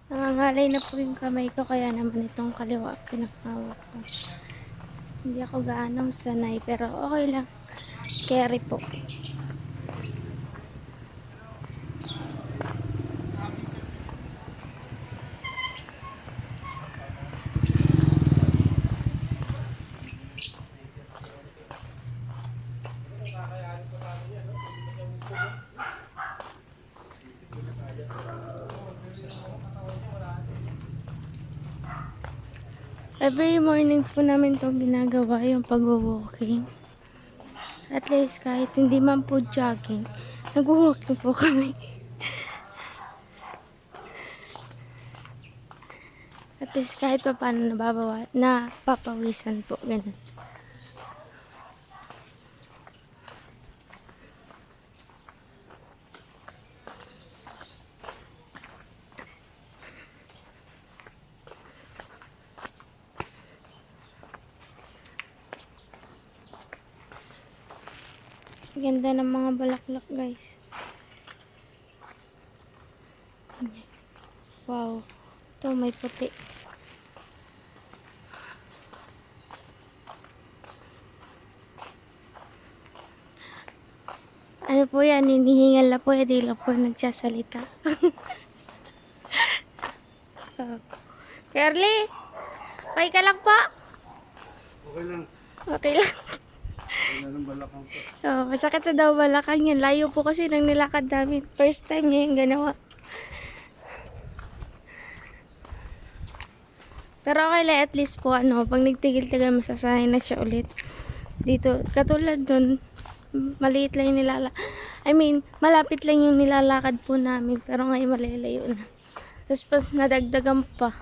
Nangangalay na po yung kamay ko, kaya naman itong kaliwa pinakahawak ko. Hindi ako gaano sanay, pero okay lang. Carry po. Every morning po namin itong ginagawa, yung pag-walking. At least kahit hindi man po jogging, nag-walking po kami. At least kahit pa paano napapawisan po, ganun. Ganda ng mga bulaklak, guys. Wow. Ito may puti. Ano po yan? Hinihingal na po. Hindi lang po nagsasalita. Curly! Okay ka lang po? Okay lang. Okay lang. Wala nang balakang ko. Oh, masakit na daw balakang yan. Layo po kasi nang nilakad namin. First time niya yung ganawa. Pero okay lang, at least po, pag nagtigil-tigil, masasanay na siya ulit. Dito, katulad dun, maliit lang yung malapit lang yung nilalakad po namin. Pero ngayon malalayo na. Tapos pas nadagdagan pa.